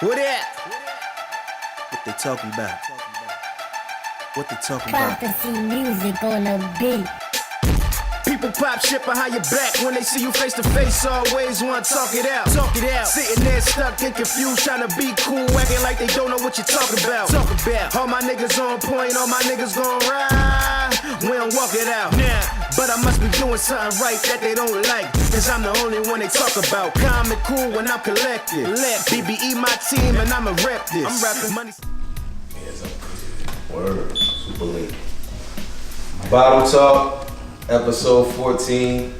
What that? What they talking about? What they talking about? Prophecy music on the beat. People pop shit behind your back when they see you face to face. Always want to talk it out. Talk it out. Sitting there stuck and confused, trying to be cool, acting like they don't know what you're talking about. Talk about. All my niggas on point, all my niggas gon' ride. We don't walk it out. Nah. But I must be doing something right that they don't like, cause I'm the only one they talk about. Calm and cool when I'm collected. Let BBE my team and I'ma rep this. I'm rapping money. Word, super late. Bottle Talk, episode 14.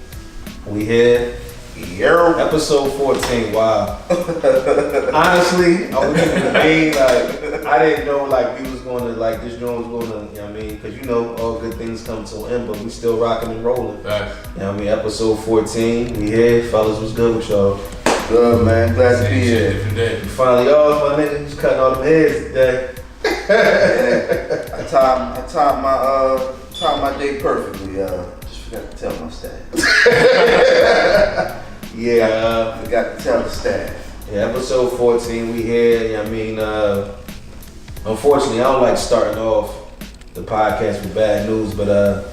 We here. Episode 14, wow. Honestly, I was even mean, like, I didn't know, like, we was gonna, like, this joint was gonna, you know what I mean? Cause you know, all good things come to an end, but we still rocking and rolling. Right. You know what I mean? Episode 14, we here. Fellas, what's good with y'all? Good, man. Glad to be here. Different day. We finally off, my nigga. Just cutting all them heads today. Yeah, I timed my day perfectly. Just forgot to tell my staff. Yeah. Forgot to tell the staff. Yeah, episode 14, we here. I mean, unfortunately, I don't like starting off the podcast with bad news, but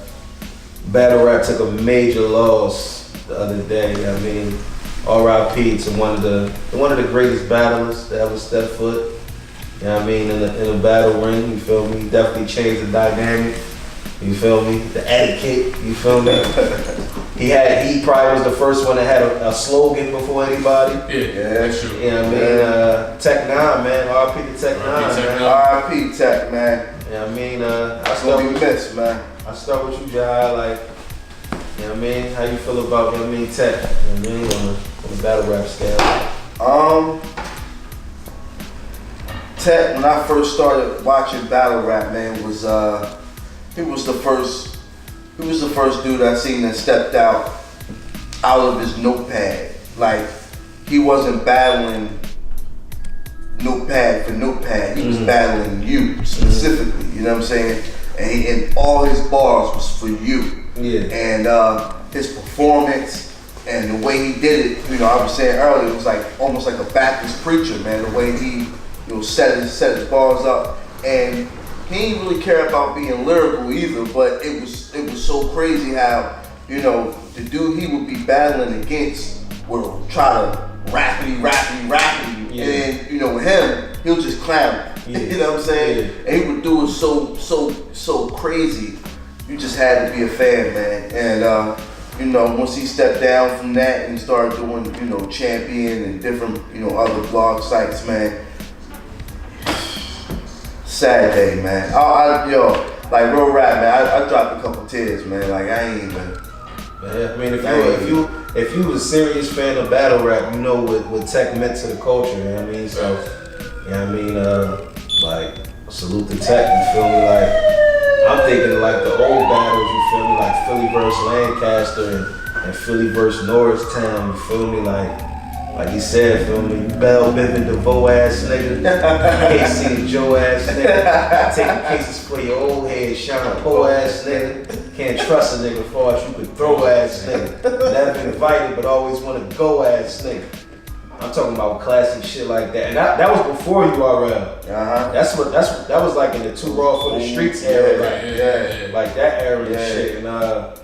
Battle Rap took a major loss the other day. I mean, R.I.P. to one of the greatest battlers that ever stepped foot. You know what I mean, in a battle ring. You feel me? Definitely changed the dynamic. You feel me? The etiquette. You feel me? He probably was the first one that had a slogan before anybody. Yeah, that's true. You know what I mean? Tech 9, man. R.I.P. to Tech 9, man. R.I.P. Tech, man. You know what I mean? That's gonna be missed, man. I start with you, Jai. Like, you know what I mean? How you feel about, you know what I mean, Tech? You know what I mean? On the battle rap scale. Tech, when I first started watching battle rap, man, he was the first dude I seen that stepped out of his notepad. Like, he wasn't battling notepad for notepad. He was battling you specifically. You know what I'm saying? And all his bars was for you. Yeah. And his performance and the way he did it, you know, I was saying earlier, it was like almost like a Baptist preacher, man. The way he, you know, set his bars up, and he didn't really care about being lyrical either. But it was so crazy how, you know, the dude he would be battling against will try to rapidy, yeah. and you know, with him, he'll just clown. Yeah. You know what I'm saying? Yeah. And he would do it so crazy. You just had to be a fan, man. And you know, once he stepped down from that and started doing, you know, Champion and different, you know, other blog sites, man. Sad day, man. Like real rap, man. I dropped a couple tears, man. Like I ain't even. Yeah, I mean, if you was a serious fan of battle rap, you know what Tech meant to the culture. You know what I mean? So, you know what I mean? Like, salute to Tech. You feel me? Like, I'm thinking like the old battles. You feel me? Like Philly versus Lancaster and Philly versus Norristown. You feel me? Like he said, feel me? Bell Bibbin DeVoe ass nigga, KC Joe ass nigga, taking cases for your old head, Sean Poe ass nigga, can't trust a nigga far as you could throw ass nigga, never invited but always wanna go ass nigga. I'm talking about classic shit like that, and that was before URL. That was like in the Too Raw for the Streets era, like that era and shit. And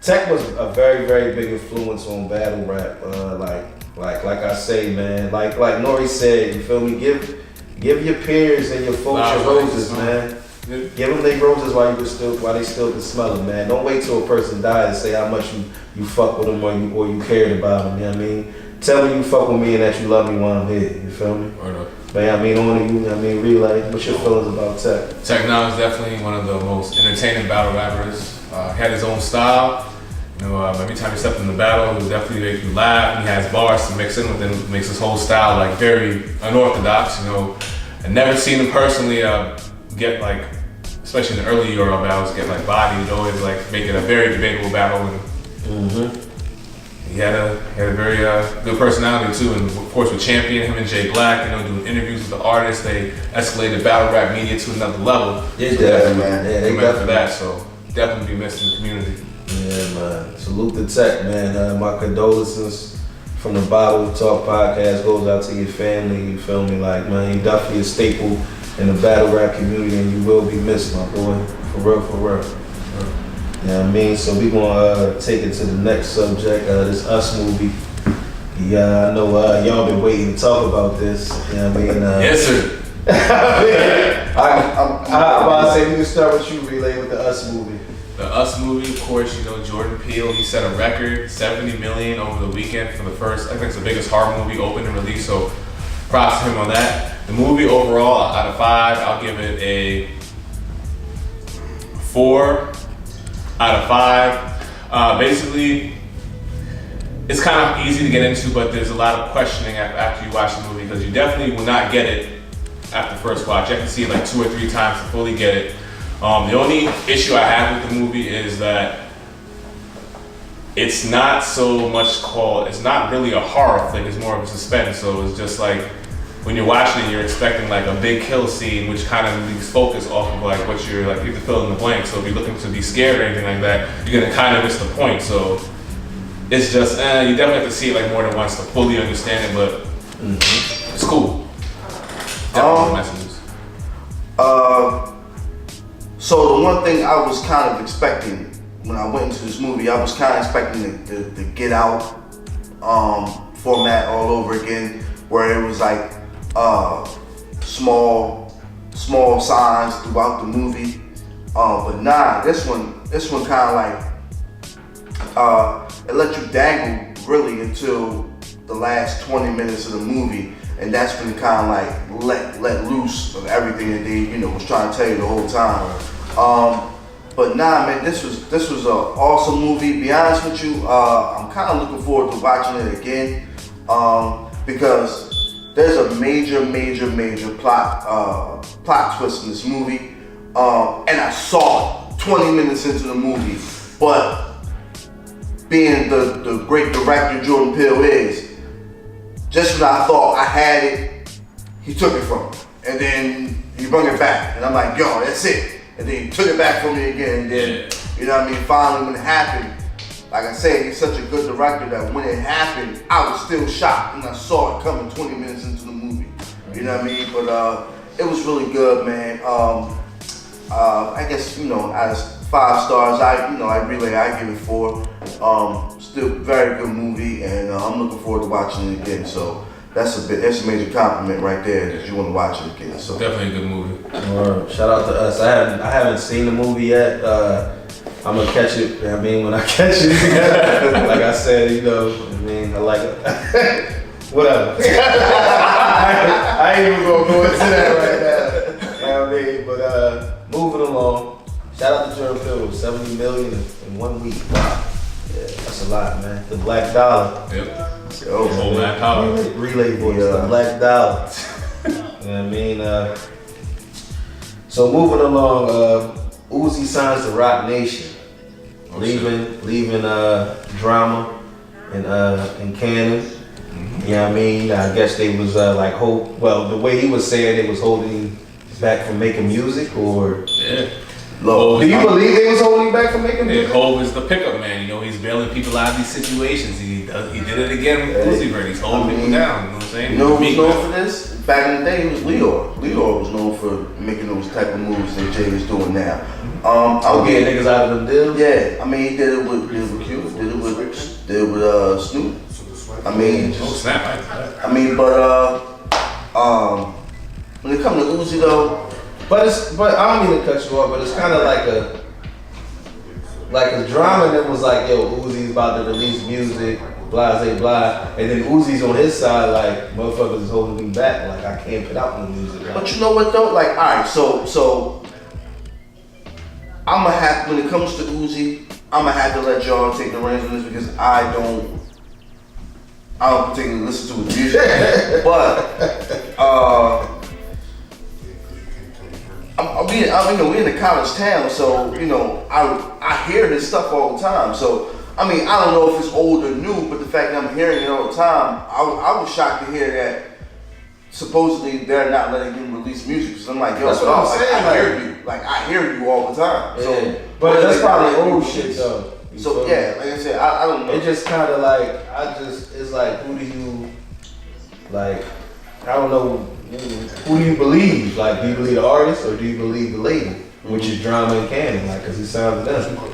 Tech was a very, very big influence on battle rap. Like I say, man. Like Nori said, you feel me? Give your peers and your folks your roses, man. Give them their roses while they still can smell them, man. Don't wait till a person dies to say how much you fuck with them or you cared about them. You know what I mean? Tell me you fuck with me and that you love me while I'm here. You feel me? But I mean, on to you. I mean, relay. What's your feelings about Tech? Tech 9 is definitely one of the most entertaining battle rappers. He had his own style. You know, every time he stepped in the battle, it would definitely make you laugh. He has bars to mix in with him, makes his whole style like very unorthodox. You know, I've never seen him personally get like, especially in the early URL battles, get like bodied. He'd always like make it a very debatable battle. And he had a very good personality too. And of course with Champion, him and Jay Black, you know, doing interviews with the artists, they escalated battle rap media to another level. Yeah, man. Yeah, they for that. So definitely be missed in the community. Yeah, man. Salute to Tech, man. My condolences from the Bottle Talk podcast goes out to your family. You feel me? Like, man, you definitely a staple in the battle rap community, and you will be missed, my boy. For real, for real. You know what I mean? So we gonna take it to the next subject. This Us movie. Yeah, I know y'all been waiting to talk about this. You know what I mean? Yes, sir. I'm about to say we can start with you, Relay, with the Us movie. The Us movie, of course, you know, Jordan Peele, he set a record, 70 million over the weekend for the first, I think it's the biggest horror movie open and release, so props to him on that. The movie overall, out of 5, I'll give it a 4 out of 5. Basically, it's kind of easy to get into, but there's a lot of questioning after you watch the movie, because you definitely will not get it after first watch. You have to see it like 2 or 3 times to fully get it. The only issue I have with the movie is that it's not so much it's not really a horror flick, it's more of a suspense. So it's just like, when you're watching it, you're expecting like a big kill scene, which kind of leaves focus off of like what you're like, you have to fill in the blank. So if you're looking to be scared or anything like that, you're gonna kind of miss the point. So it's just, you definitely have to see it like more than once to fully understand it, but it's cool. Definitely messages. So the one thing I was kind of expecting when I went into this movie, I was kind of expecting the Get Out format all over again, where it was like small signs throughout the movie. But nah, this one kind of like it let you dangle really until the last 20 minutes of the movie. And that's when it kind of like let loose of everything that they, you know, was trying to tell you the whole time. But nah, man, this was an awesome movie. Be honest with you, I'm kind of looking forward to watching it again, because there's a major plot twist in this movie, and I saw it 20 minutes into the movie. But being the great director Jordan Peele is, just when I thought I had it, he took it from me. And then he brought it back. And I'm like, yo, that's it. And then he took it back from me again. And then, you know what I mean, finally when it happened, like I said, he's such a good director that when it happened, I was still shocked. And I saw it coming 20 minutes into the movie. You know what I mean? But it was really good, man. I guess, you know, out of 5 stars, I give it 4. Still very good movie, and I'm looking forward to watching it again. So that's a major compliment right there that you want to watch it again. So definitely a good movie. Shout out to Us. I haven't seen the movie yet. I'm gonna catch it. I mean, when I catch it, like I said, you know, I mean, I like it. Whatever. I ain't even gonna go into that right now. You know what I mean? But moving along. Shout out to Jordan Peele, 70 million in 1 week. Wow. Yeah, that's a lot, man. The Black Dollar. Yep. Old Black Dollar. Relay boys, the Black Dollar. You know what I mean? So moving along, Uzi signs the Rock Nation, leaving drama in Canada. You know what I mean? I guess they was the way he was saying they was holding back from making music, or do you believe they was holding back from making music? Hov is the pickup man. You know, he's bailing people out of these situations. He did it again with Uzi Vert. He's holding people down. You know what I'm saying? You know who was known for this? Back in the day, it was Leor. Leor was known for making those type of moves that Jay is doing now. Getting niggas out of them deals? Yeah, I mean, he did it with Q, did it with Snoop. I mean, when it comes to Uzi though, but I don't mean to cut you off, but it's kind of like a drama that was like, yo, Uzi's about to release music, blah, and then Uzi's on his side, like, motherfuckers is holding me back, like, I can't put out no music. But you know what though, like, alright, so I'm gonna have, when it comes to Uzi, I'm gonna have to let y'all take the reins on this, because I don't particularly listen to his music, but we're in a college town, so you know I hear this stuff all the time. So I mean, I don't know if it's old or new, but the fact that I'm hearing it all the time, I was shocked to hear that supposedly they're not letting him release music. So I'm like, yo, that's what I'm saying. I hear you all the time. Yeah. So, but that's probably old shit though. So yeah, like I said, I don't know. It just kind of like it's like who do you like? I don't know. Who do you believe? Like, do you believe the artist or do you believe the label, which is Drama and Cannon? Like, cause he sounds them. You know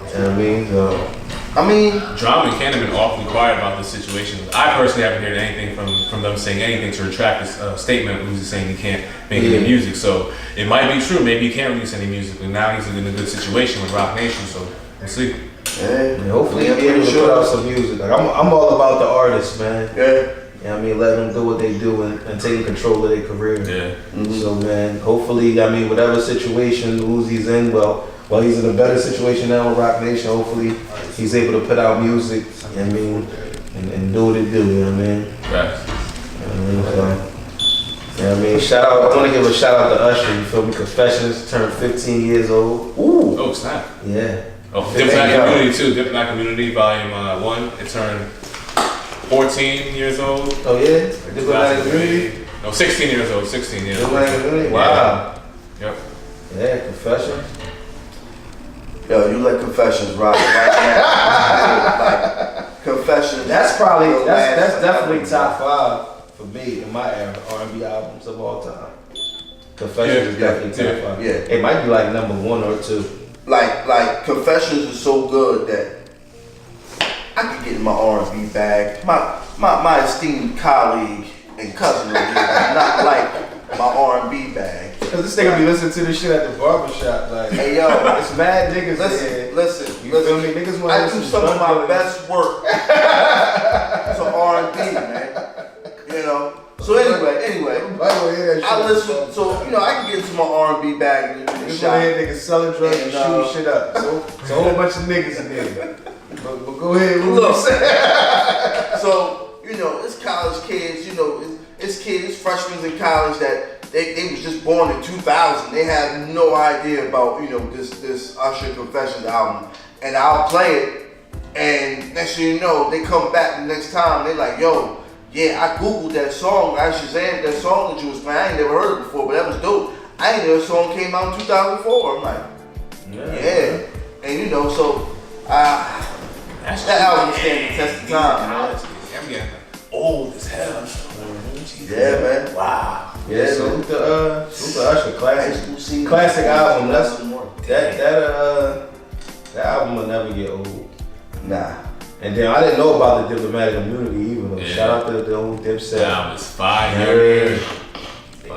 what I mean? So. I mean, Drama and Cannon have been awfully quiet about this situation. I personally haven't heard anything from them saying anything to retract this statement. Who's saying he can't make any music? So it might be true. Maybe he can't release any music, and now he's in a good situation with Rock Nation. So we'll see. Yeah, hopefully he'll be able to put out some music. Like I'm all about the artists, man. Yeah. You know what I mean, let them do what they do and taking control of their career. Yeah. Mm-hmm. So man, hopefully, I mean, whatever situation Uzi's in, well, he's in a better situation now with Rock Nation. Hopefully, he's able to put out music. You know what I mean, and do what it do. You know what I mean? Right. You know what I mean? So, you know what I mean? Shout out! I want to give a shout out to Usher. You feel me? Confessions turned 15 years old. Ooh. Oh snap! Yeah. Oh, Diplomat Community too. Diplomat Community Volume 1. It turned 14 years old. Oh yeah. Diplomatic Community. No, 16 years old. 16 years old. Diplomatic Community. Wow. Yep. Yeah. Confessions. Yo, you let Confessions rock right now. Like, Confessions. That's probably that's definitely top 5 for me in my era R&B albums of all time. Confessions is definitely top 5. Yeah. It might be like number 1 or 2. Like Confessions is so good that I could get in my R&B bag. My esteemed colleague and cousin over here does not like my R&B bag. Cause this nigga be listening to this shit at the barbershop, like, hey yo, it's mad niggas. Listen. You feel me? Niggas want I do some of my best work to R&B, man. You know. So anyway, I listen. So you know, I can get into my R&B bag in the This shop. one here niggas selling drugs and And, shooting shit up. So it's a whole bunch of niggas in there. But go ahead, Look. look. So you know, it's college kids. You know, it's kids, freshmen in college that. They was just born in 2000. They had no idea about, you know, this Usher Confessions album. And I'll play it, and next thing you know, they come back the next time, they like, yo, yeah, I Googled that song, I Shazammed that song that you was playing. I ain't never heard it before, but that was dope. I ain't know the song came out in 2004. I'm like, yeah. And you know, so that album stands the test of time, man. Old as hell. Yeah, man. Wow. Yeah, salute the Usher classic album. That album will never get old. Nah. And then I didn't know about the Diplomatic Community either. Though. Yeah. Shout out to the old Dipset. That album is fire.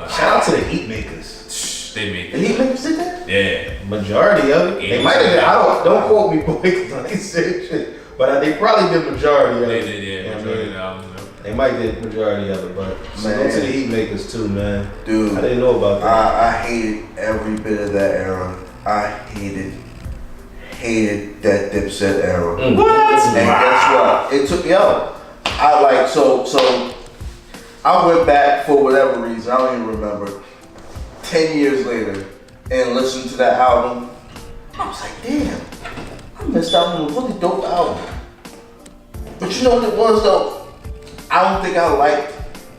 Shout out to the Heat Makers. They made The Heat Makers did that? Yeah. Majority of it. They might have. Don't quote me, boy, because I ain't said shit. But they probably did majority of it. They did, yeah. Majority of the album. They might did majority of it, but salute to the Heat Makers too, man. Dude, I didn't know about that. I hated every bit of that era. I hated that Dipset era. What? And guess what? It took me out. I like so I went back for whatever reason. I don't even remember. 10 years later, and listened to that album. I was like, damn, I missed out on a really dope album. But you know what it was though? I don't think I liked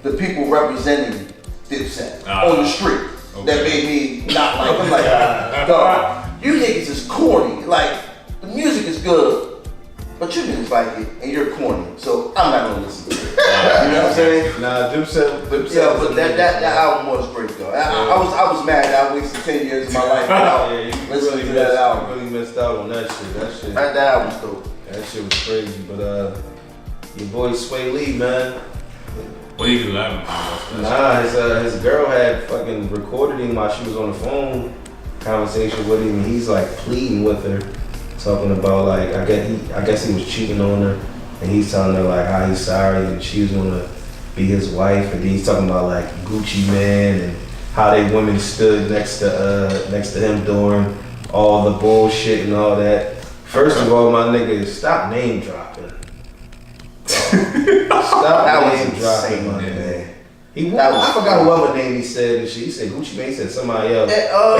the people representing Dipset on the street. Okay. That made me not like them. Like, dog, you niggas is corny. Like, the music is good, but you niggas like it, and you're corny. So I'm not gonna listen to it. You know what I'm saying? Nah, Dipset. Yeah, but that album was great though. I was mad that I wasted 10 years of my life without listening to that album. You really missed out on that shit. That album was dope. That shit was crazy, but your boy Sway Lee, man. What do you do? I haven't Nah, his girl had fucking recorded him while she was on the phone conversation with him. And he's like pleading with her, talking about like I guess he was cheating on her, and he's telling her like how he's sorry and she was gonna be his wife, and then he's talking about like Gucci Man and how they women stood next to him during all the bullshit and all that. First of all, my nigga, stop name dropping. Stop name dropping, my nigga. I forgot whoever name he said and shit. He said Gucci Mane, he said somebody else.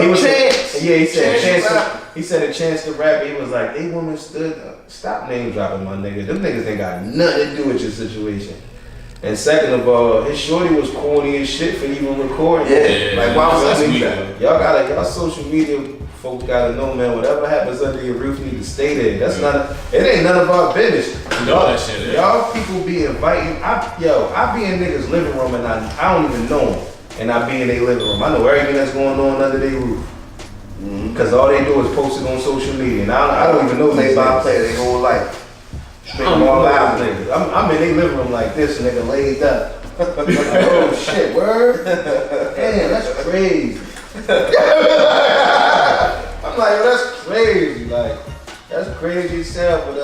He was Chance. Yeah, he said Chance. He said a Chance to rap. He was like, they women stood. Stop name dropping, my nigga. Them niggas ain't got nothing to do with your situation. And second of all, his shorty was corny as shit for even recording. Yeah, like why was that that? Y'all social media folks gotta know, man, whatever happens under your roof need to stay there. That's it ain't none of our business. That shit, y'all people be inviting, I be in niggas' living room and I don't even know them. And I be in their living room. I know everything that's going on under their roof. Cause all they do is post it on social media. And I don't even know play by play their whole life. I'm all out niggas. I'm in their living room like this, nigga laid up. Oh shit, word? Damn, that's crazy. I'm like, yo, that's crazy. Like, that's crazy as hell. But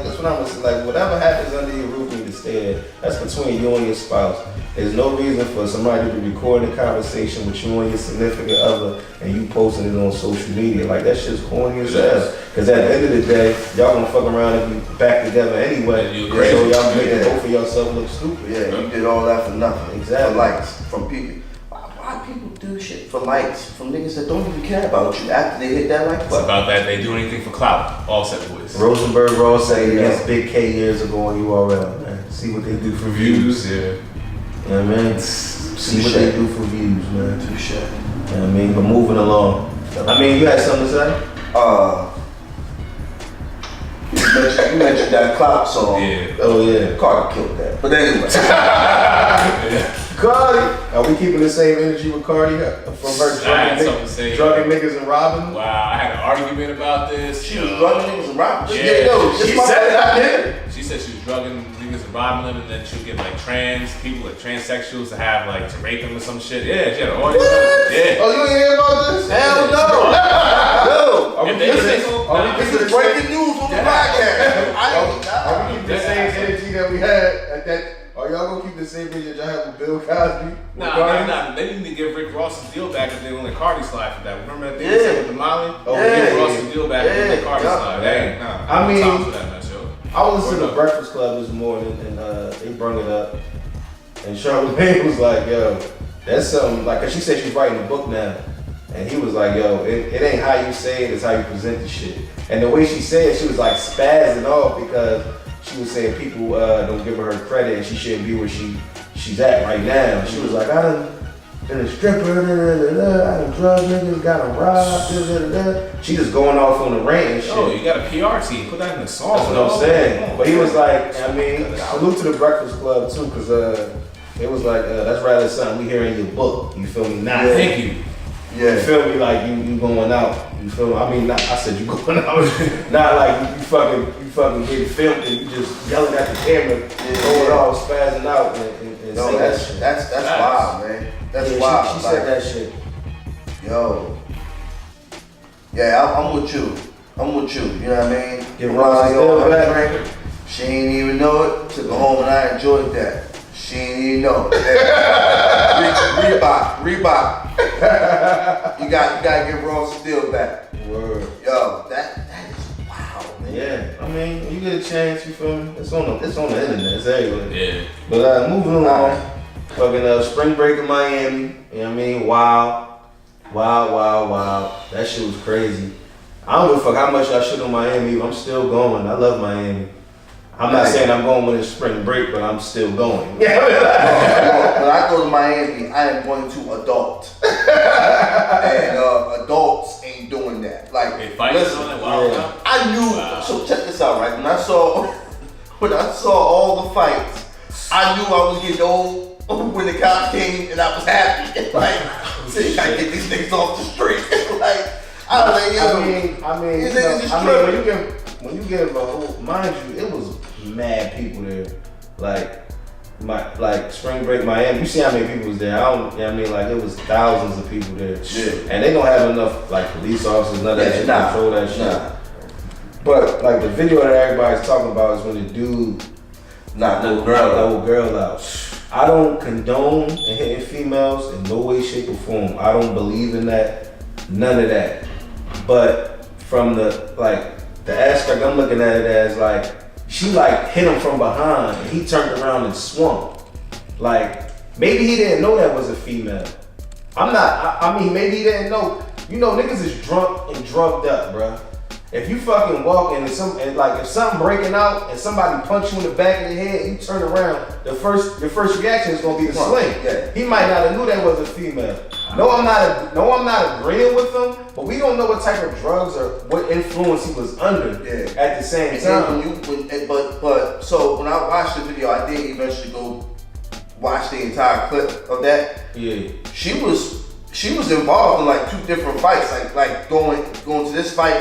that's what I'm saying. Like, whatever happens under your roof need to stay there. That's between you and your spouse. There's no reason for somebody to record a conversation with you and your significant other and you posting it on social media. Like, that shit's corny as hell. Because at the end of the day, y'all gonna fuck around and be back together anyway. So y'all making both of yourself look stupid. Yeah, you did all that for nothing. Exactly. For likes from people. Why people do shit for likes from niggas that don't even care about you after they hit that like button? It's about that they do anything for clout. All set boys. Rosenberg Ross said against Big K years ago on URL, man. See what they do for views. Yeah. Yeah, man. See what they do for views, man. Touche. Yeah, I mean, but moving along. I mean, you had something to say? You mentioned that clout song. Yeah. Oh, yeah. Cardi killed that. But anyway. Cardi! Are we keeping the same energy with Cardi from her drugging niggas and robbing? Wow, I had an argument about this. She was drugging niggas and robbing. Yeah. She said it, I did. She said she was drugging niggas and robbing them, and then she'll get like trans people, like transsexuals, to have like to rape them or some shit. Yeah, she had an audience. Yeah. Oh, you ain't hear about this? Hell no! No! This is breaking news on the podcast. Are we keeping the same energy that we had at that? Are y'all gonna keep the same energy that y'all had with Bill Cosby? Nah. They need to give Rick Ross's deal back if they only Cardi slide for that. Remember that thing they said with the Molly? Oh, give Ross's deal back if they Cardi slide. Dang, nah. I mean, time for that mess, yo. I was listening to Breakfast Club this morning and they brung it up. And Charlamagne was like, yo, that's something, like, cause she said she's writing a book now. And he was like, yo, it ain't how you say it, it's how you present the shit. And the way she said it, she was like spazzing off because she was saying people don't give her credit and she shouldn't be where she's at right now. And she was like, I done been a stripper, I done drug niggas, got them robbed, She just going off on the rant and shit. Oh, you got a PR team, put that in the song. That's what I'm saying. But he was like, I mean, salute to the Breakfast Club too, cause it was like, that's rather something we hear in your book. You feel me? Not thank you. Yeah. You feel me? Like you going out. You feel me? I mean, I said you going out. Not like you fucking getting filmed and you just yelling at the camera, going all spazzing out and no, saying that shit. That's wild, man. That's wild. She said that shit. Yo. Yeah, I'm with you. You know what I mean? Get Ross back. She ain't even know it. Took her home and I enjoyed that. She ain't even know it. Reebok. You gotta get Ross Steele back. Word. Yo, that is wow, man. Yeah, I mean, you get a chance, you feel me? It's on the internet, it's everywhere. Yeah. But moving along, fucking spring break in Miami, you know what I mean? Wow. That shit was crazy. I don't give a fuck how much I shit on Miami, I'm still going. I love Miami. I'm not saying I'm going when it's spring break, but I'm still going. When I go to Miami, I am going to adult. And adults ain't doing that. Like, listen, I knew, so check this out, right? When I saw all the fights, I knew I was getting old when the cops came and I was happy. Like, see, I get these niggas off the street. Like, I was like, yo, I mean, these niggas just tripping. When you give a whole, mind you, it was mad people there. Like spring break Miami. You see how many people was there? I don't. You know what I mean, like it was thousands of people there. Yeah. And they don't have enough like police officers, none of that shit to control that shit. But like the video that everybody's talking about is when the dude knocked the old girl out. I don't condone hitting females in no way, shape, or form. I don't believe in that. None of that. But from the aspect I'm looking at it as like, she like hit him from behind and he turned around and swung. Like, maybe he didn't know that was a female. I mean, maybe he didn't know. You know, niggas is drunk and drugged up, bruh. if you fucking walk and if something breaking out and somebody punch you in the back of the head, you turn around, your first reaction is gonna be to sling. Yeah. He might not have knew that was a female. No, I'm not agreeing with him, but we don't know what type of drugs or what influence he was under at the same time. So when I watched the video, I did eventually go watch the entire clip of that. Yeah. She was involved in like 2 different fights, like going to this fight,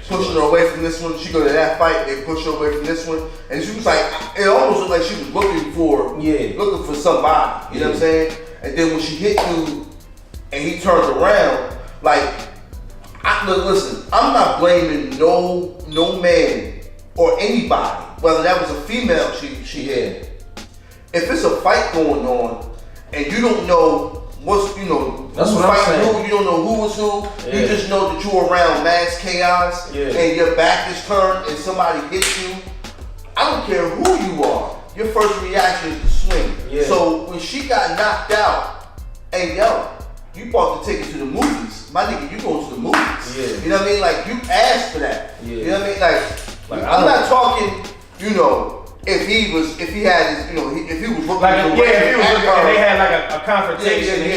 pushing her away from this one. She go to that fight, they push her away from this one, and she was like, it almost looked like she was looking for somebody. You know what I'm saying? And then when she hit dude, and he turned around, listen, I'm not blaming no man or anybody, whether that was a female she hit. If it's a fight going on and you don't know that's what I'm saying. You don't know who was who. Yeah. You just know that you're around mass chaos and your back is turned and somebody hits you. I don't care who you are. Your first reaction is to swing. Yeah. So when she got knocked out, hey yo, you bought the ticket to the movies. My nigga, you going to the movies. Yeah. You know what I mean? Like, you asked for that. Yeah. You know what I mean? Like I'm not talking, if he had his, if he was looking and they had like a confrontation and he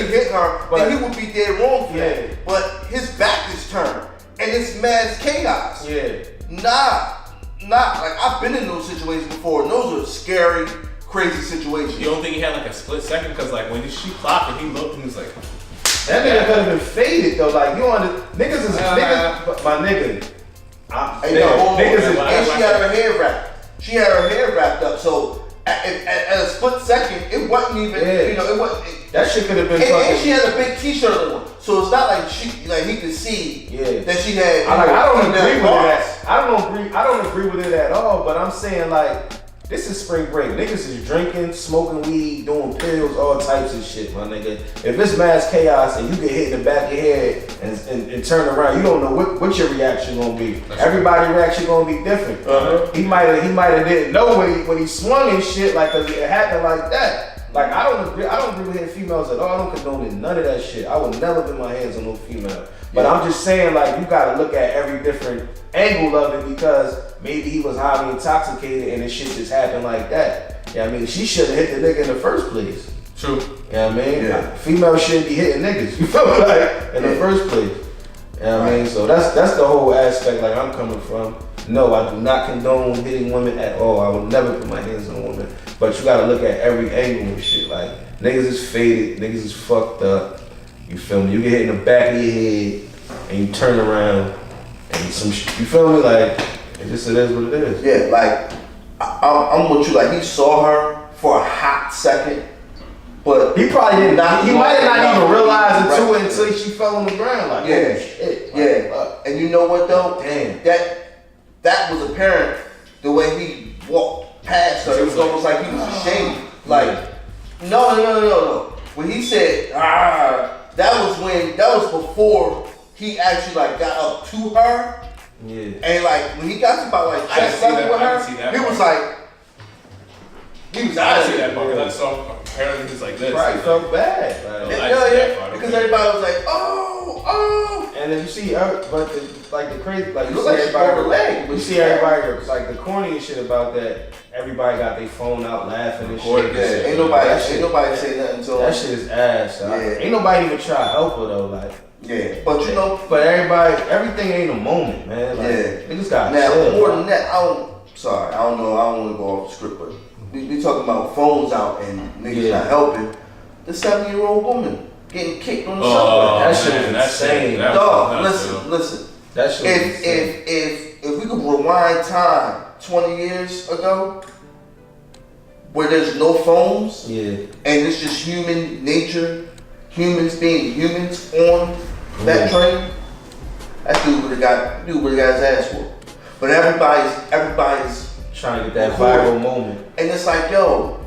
hit her, then he would be dead wrong for that. But his back is turned and it's mass chaos. Yeah. Like I've been in those situations before, and those are scary, crazy situations. You don't think he had like a split second? Because like when she clocked and he looked and he was like, that nigga could have been faded though. Like niggas is niggas, my nigga. And she had her hair wrapped. She had her hair wrapped up, so at a split second, it wasn't even, it wasn't. That shit could have been and she had a big t-shirt on, so it's not like he could see that she had. I don't agree with that. I don't agree with it at all. But I'm saying this is spring break. Niggas is drinking, smoking weed, doing pills, all types of shit, my nigga. If it's mass chaos and you get hit in the back of your head and turn around, you don't know what your reaction gonna be. Everybody's reaction gonna be different. Uh-huh. He might have didn't know when he swung and shit, cause it happened like that. Like I don't agree with hitting females at all. I don't condone none of that shit. I would never put my hands on no female. But I'm just saying, you gotta look at every different angle of it, because maybe he was highly intoxicated and this shit just happened like that. Yeah, I mean, she should have hit the nigga in the first place. True. Yeah, I mean, females shouldn't be hitting niggas. You feel me? In the first place. Yeah, I mean, so that's the whole aspect. I'm coming from. No, I do not condone hitting women at all. I would never put my hands on a woman. But you gotta look at every angle and shit. Niggas is faded, niggas is fucked up. You feel me? You get hit in the back of your head and you turn around and some shit. You feel me? It is what it is. Yeah, I'm with you. He saw her for a hot second, but he probably did not. He might have not even realized it until she fell on the ground. Oh shit. And you know what though? Damn. That was apparent the way he walked past her. It was almost like he was ashamed. No. When he said, that was before he actually got up to her. Yeah. And when he got to about chest level with her, he was I didn't see that part because I saw apparently he's like this. Right, felt bad. Because everybody was like, oh. And then you see, but the crazy, you see everybody, you see everybody, the corny shit about that. Everybody got their phone out laughing and shit. Yeah, ain't nobody say nothing to him. That shit is ass. Ain't nobody even try to help her though. But everything ain't a moment, man. Niggas got now more than that. I don't want to go off the script, but we talking about phones out and niggas not helping. The 7-year-old woman getting kicked on the subway. That shit is insane. Dog, listen. That shit is insane. If we could rewind time 20 years ago, where there's no phones, and it's just human nature, humans being humans on that train, that dude would have got his ass whooped. But everybody's trying to get that viral moment. And it's yo,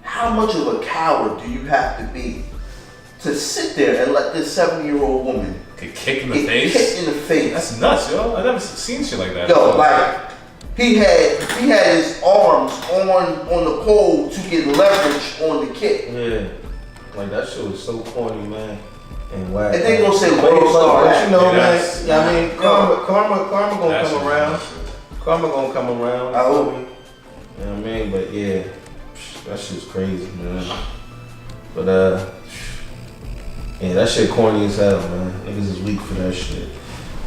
how much of a coward do you have to be to sit there and let this 7-year-old woman get kicked in the face? That's nuts, yo. I've never seen shit like that. Yo, he had his arms on the pole to get leverage on the kick. Yeah. That shit was so corny, man. and whack. And they gonna say but world star. but you know, Yeah, man. I mean, karma gonna That's come around. Karma gonna come around. I hope. You know what I mean? But yeah, that shit's crazy, man. But yeah, that shit corny as hell, man. Niggas is weak for that shit.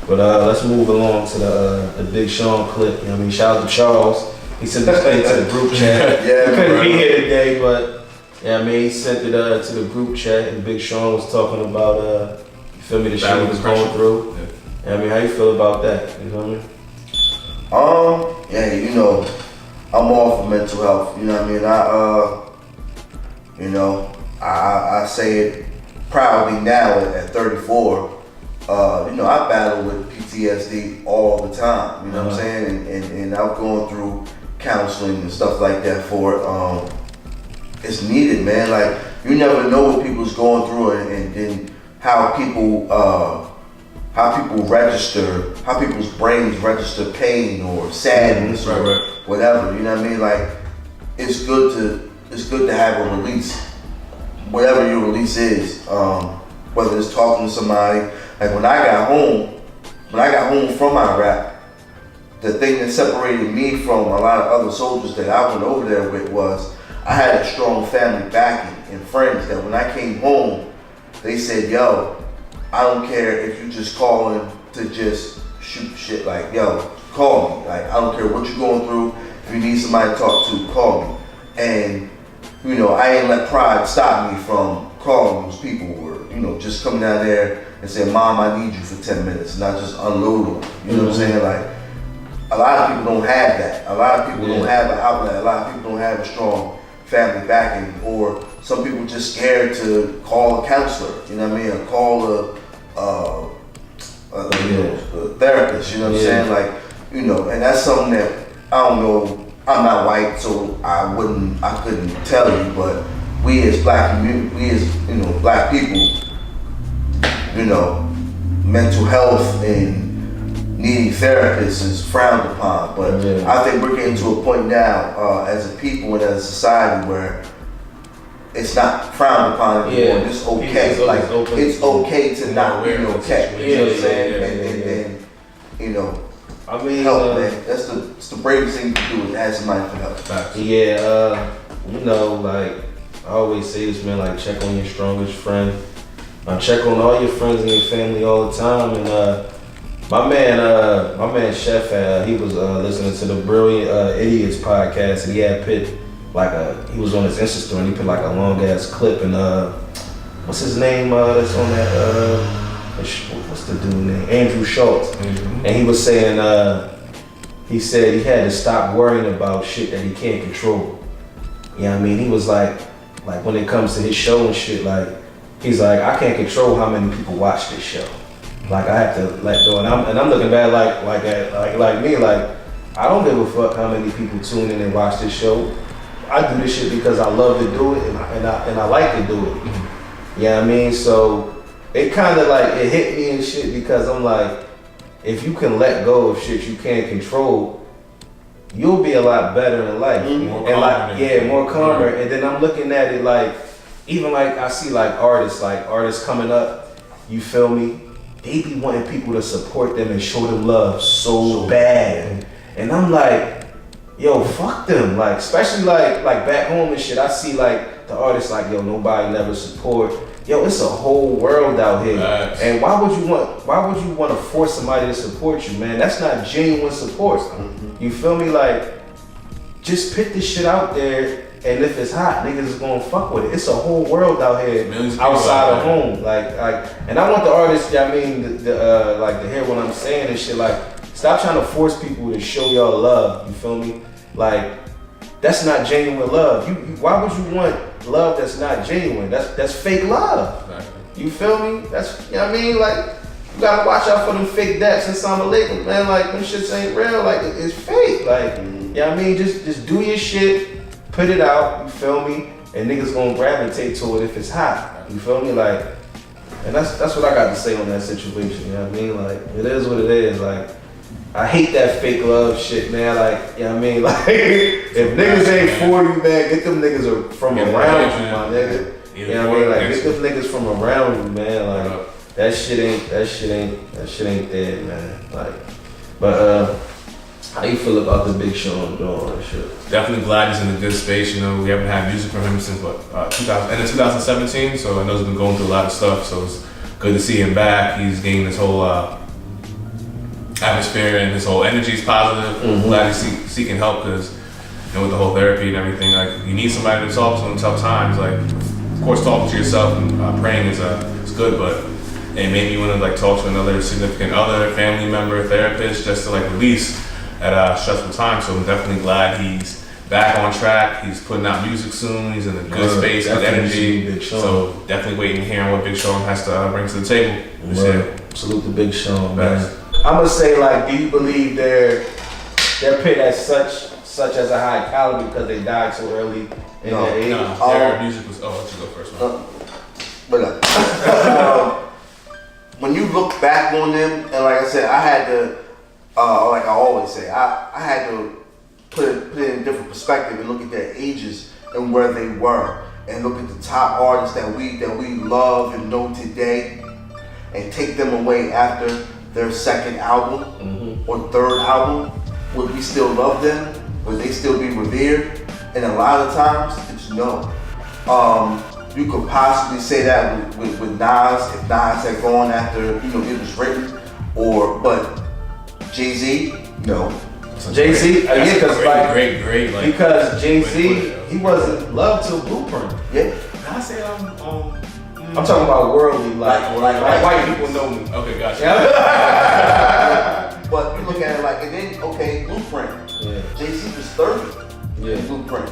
But let's move along to the Big Sean clip. You know what I mean? Shout out to Charles. He sent this thing to the group chat. Yeah, he couldn't bro. be here today, but yeah, I mean, he sent it to the group chat, and Big Sean was talking about you feel me, the shit he was going through. Yeah. I mean, how you feel about that? You know what I mean? Yeah, you know, I'm all for mental health. You know what I mean? I say it proudly now at 34. You know, I battle with PTSD all the time. You know what I'm saying? And I've gone through counseling and stuff like that for it. It's needed, man. Like, you never know what people's going through and how people register, how people's brains register pain or sadness or whatever. You know what I mean? Like, it's good to have a release, whatever your release is. Whether it's talking to somebody. Like, when I got home from Iraq, the thing that separated me from a lot of other soldiers that I went over there with was I had a strong family backing and friends that when I came home, they said, yo, I don't care if you just calling to just shoot shit, like, yo, call me. Like, I don't care what you're going through. If you need somebody to talk to, call me. And, you know, I ain't let pride stop me from calling those people or, you know, just coming down there and saying, Mom, I need you for 10 minutes, and I just unload them. You know what I'm saying? Like, a lot of people don't have that. A lot of people don't have an outlet. A lot of people don't have a strong family backing, or some people just scared to call a counselor, you know what I mean, or call a therapist, you know what I'm saying, like, you know, and that's something that, I don't know, I'm not white, so I couldn't tell you, but we as black community, we as, you know, black people, you know, mental health and needing therapists is frowned upon, but I think we're getting to a point now as a people and as a society where it's not frowned upon anymore. It's okay. Like, it's okay to not be okay. You know what I'm saying? And you know, I mean, help, man. It's the bravest thing you can do is ask somebody for help. Yeah, you know, like I always say this, man. Like, check on your strongest friend. Check on all your friends and your family all the time, and my man Chef, he was listening to the Brilliant Idiots podcast, and he had put he was on his Insta story, and he put like a long ass clip, and what's his name that's on that, what's the dude name? Andrew Schultz. And he was saying, he said he had to stop worrying about shit that he can't control. You know what I mean? He was like when it comes to his show and shit, like, he's like, I can't control how many people watch this show. Like, I have to let go, and I'm looking back like me, like, I don't give a fuck how many people tune in and watch this show. I do this shit because I love to do it, and I like to do it. You know what I mean? So it kind of like, it hit me and shit, because I'm like, if you can let go of shit you can't control, you'll be a lot better in life. More calmer. And then I'm looking at it like, even like I see like artists coming up, you feel me? They be wanting people to support them and show them love so bad. And I'm like, yo, fuck them. Like, especially like back home and shit, I see like the artists like, yo, nobody never support. Yo, it's a whole world out here. Nice. And why would you want to force somebody to support you, man? That's not genuine support. You feel me? Like, just put this shit out there, and if it's hot, niggas is gonna fuck with it. It's a whole world out here outside of home. Like, and I want the artists, I mean, to hear what I'm saying and shit. Like, stop trying to force people to show y'all love. You feel me? Like, that's not genuine love. Why would you want love that's not genuine? That's fake love. Exactly. You feel me? That's, you know what I mean? Like, you gotta watch out for them fake daps and some labels, man. Like, them shits ain't real. Like, it's fake. Like, you know what I mean? Just do your shit, put it out. You feel me? And niggas gonna gravitate to it if it's hot. You feel me? Like, and that's what I got to say on that situation. You know what I mean? Like, it is what it is. Like, I hate that fake love shit, man. Like, you know what I mean? Like, if niggas ain't for you, man, get them niggas from around you, my nigga. Yeah, I mean, like get them niggas from around you, man. Like that shit ain't there, man. Like, but how you feel about the Big Sean doing all that shit? Definitely glad he's in a good space. You know, we haven't had music from him since end of 2017. So I know he's been going through a lot of stuff. So it's good to see him back. He's gained this whole atmosphere and his whole energy is positive. Glad he's seeking help because, you know, with the whole therapy and everything, like you need somebody to talk to in tough times. Like, of course, talking to yourself and praying is good, but it made me want to like talk to another significant other, family member, therapist, just to like release at a stressful time. So I'm definitely glad he's back on track. He's putting out music soon. He's in a good space with energy. So definitely waiting to hear what Big Sean has to bring to the table. Salute to Big Sean, man. I'm gonna say, like, do you believe they're pit at such as a high caliber because they died so early in their age? No, their music was. Oh, let you go first, man. When you look back on them, and like I said, I had to, like I always say, I had to put it in a different perspective and look at their ages and where they were, and look at the top artists that we love and know today, and take them away after their second album or third album. Would we still love them? Would they still be revered? And a lot of times, it's no. You could possibly say that with Nas, if Nas had gone after, you know, it was written, but Jay-Z, no. Jay-Z, yeah, because great, like, because Jay-Z, he wasn't loved till Blueprint. Yeah. I say I'm talking about worldly, like white people know me. Okay, gotcha. But you look at it like, and then Blueprint. Yeah. Jay-Z was 30. Yeah. In Blueprint.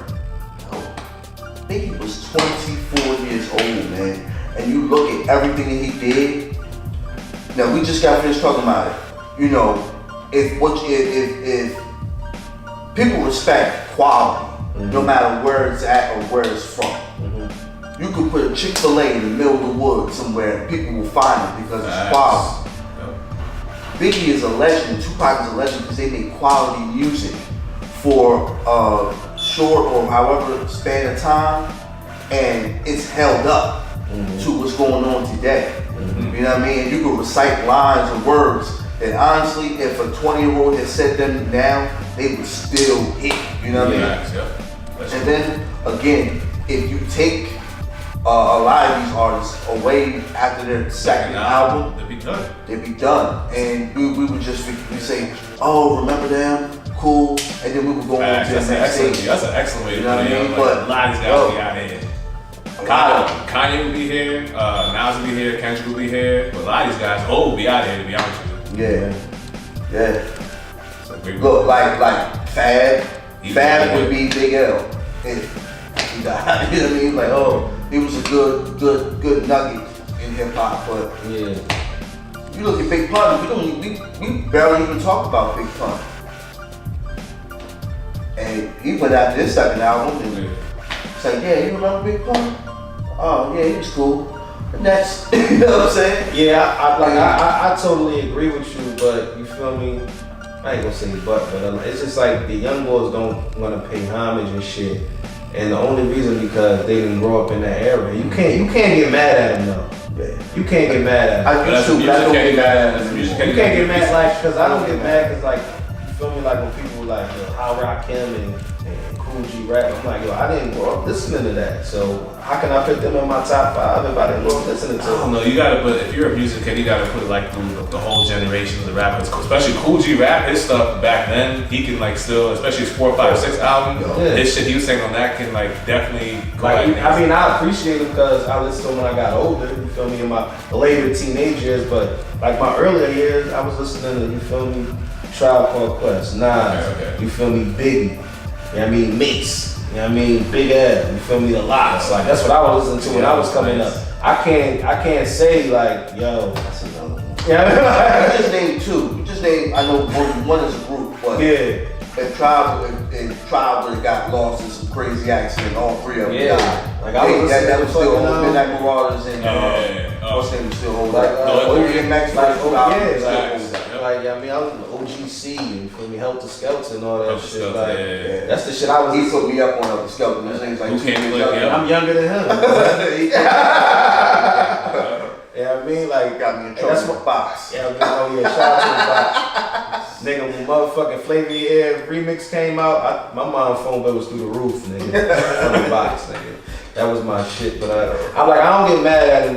Biggie was 24 years old, man. And you look at everything that he did. Now we just got finished talking about it. You know, if people respect quality, no matter where it's at or where it's from. You could put a Chick-fil-A in the middle of the woods somewhere and people will find it because it's quality. Biggie is a legend, Tupac is a legend because they made quality music for a short or however span of time, and it's held up to what's going on today. You know what I mean? And you can recite lines and words that honestly, if a 20-year-old had said them now, they would still hit. You know what I mean? And then again, if you take a lot of these artists away after their second album, they'd be done. And we would just say, oh, remember them? Cool. And then we would go on to the next stage. That's an excellent way to put it. Like, but a lot of these guys will be out here. Kanye will be here, Nas will be here, Kendrick will be here, but a lot of these guys will be out here, to be honest with you. Yeah. Look, like Fab would be Big L. If he died, you know what I mean? Like, he was a good nugget in hip hop, but you look at Big Pun, we barely even talk about Big Pun. And he put out this second album and said, yeah, you remember Big Pun? Oh yeah, he was cool. And that's, you know what I'm saying? Yeah, I totally agree with you, but you feel me? I ain't gonna say but it's just like the young boys don't wanna pay homage and shit. And the only reason because they didn't grow up in that era. You can't get mad at them though. You can't get mad at them. I don't get mad at them. You can't get mad like, cause I don't get mad cause like, you feel me, like when people like how R.I.P and Cool G rap, I'm like, yo, I didn't grow up listening to that. So how can I put them in my top 5 if I didn't grow up listening to them? I don't know, you gotta put, if you're a music kid, you gotta put like through the whole generation of the rappers, especially Cool G rap, his stuff back then, he can like still, especially his 4, 5, 6 album, his shit he was saying on that can like definitely go like, I mean, I appreciate it because I listened to them when I got older, you feel me, in my later teenage years, but like my earlier years, I was listening to, you feel me, Tribe Called Quest, Nas, you feel me, Biggie, you know what I mean, Mace, you know what I mean, Big L, you feel me, the Lox, like that's what I was listening to when I was coming up. I can't say like, yo, That's another one. yeah. You just named 2. You just named, I know one is a group, but if Tribe would have got lost in some crazy accident, all 3 of them died. Like I was that listening was still holding Midnight Marauders and what's name was still holding. Like, ODMX, like, still holding. like, I mean, I was in the OGC, you feel me, Helter Skelter and all that Helter shit. Skelter, Like, yeah. that's the shit I was. He put me up on Helter Skelter. This thing's like Who can't play, yeah. I'm younger than him. Yeah, I mean, like, got me in that's trouble what with box. Yeah, I mean, oh yeah, shout out to the box. Nigga, when motherfucking Flavor Air remix came out, my mom's phone bill was through the roof, nigga. From the box, nigga. That was my shit, but I'm like, I don't get mad at him,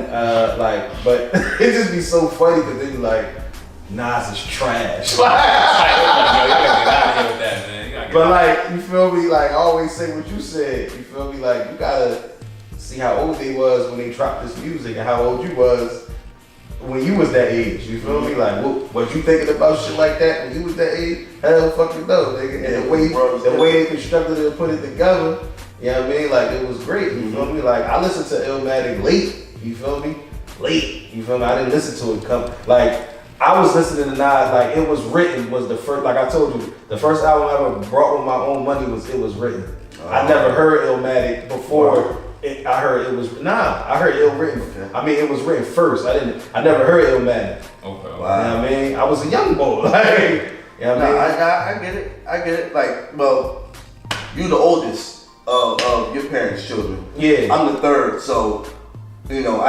like, but it just be so funny because they be like, Nas is trash. But like, you feel me? Like, I always say what you said. You feel me? Like, you gotta see how old they was when they dropped this music and how old you was when you was that age. You feel me? Like, what you thinking about shit like that when you was that age? Hell fucking no, nigga. And the way they constructed it and put it together, you know what I mean? Like, it was great. You feel me? Like, I listened to Illmatic late. You feel me? Late. You feel me? I didn't listen to it come like. I was listening to Nas, like It Was Written was the first, like I told you, the first album I ever brought with my own money was It Was Written. I never heard Illmatic before I heard It Was, I heard Ill Written. Okay. I mean, It Was Written first. I never heard Illmatic. Okay. Wow. You know what I mean? I was a young boy, like, you know what I mean? I get it. Like, well, you the oldest of your parents' children. Yeah. I'm the third, so you know,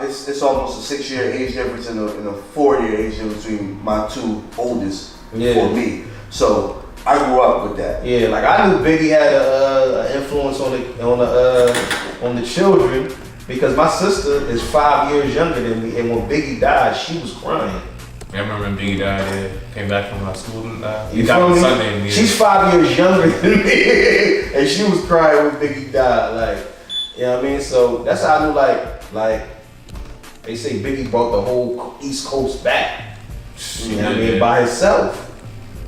it's almost a 6-year age difference and a 4-year age difference between my two oldest for me. So I grew up with that. Yeah, like I knew Biggie had an influence on the children because my sister is 5 years younger than me, and when Biggie died, she was crying. I remember when Biggie died, came back from school and You died feel on me? Sunday. And She's 5 years younger than me, and she was crying when Biggie died. Like, you know what I mean? So that's how I knew. Like they say Biggie brought the whole East Coast back. You know what I mean? By himself.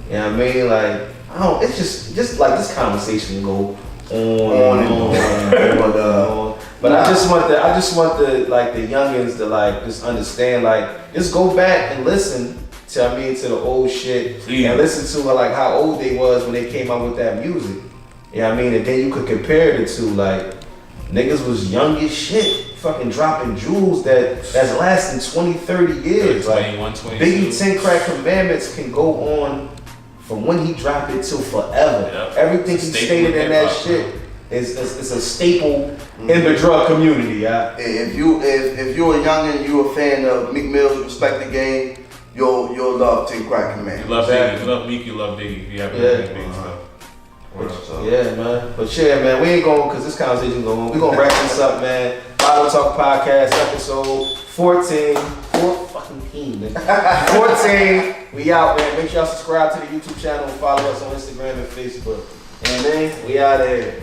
You know what I mean? Like, I don't. It's just like this conversation go on and on. But I just want the like the youngins to like just understand, like just go back and listen to to the old shit and listen to like how old they was when they came out with that music. You know what I mean? And then you could compare the two. Like, niggas was young as shit, fucking dropping jewels that's lasting 20, 30 years. 21, 22. Biggie 10 Crack Commandments can go on from when he dropped it till forever. Yep. Everything he stated in that shit is a staple in the drug community. Yeah. If you're a youngin', you a fan of Meek Mill's Respect the Game, you'll love 10 Crack Commandments. You love Biggie, you love Meek, you love Biggie. You have Biggie stuff. Yeah, man. But yeah, man, we ain't going because this conversation going on. We're going to wrap this up, man. Bible Talk Podcast, episode 14. 14. We out, man. Make sure y'all subscribe to the YouTube channel and follow us on Instagram and Facebook. And then we out of here.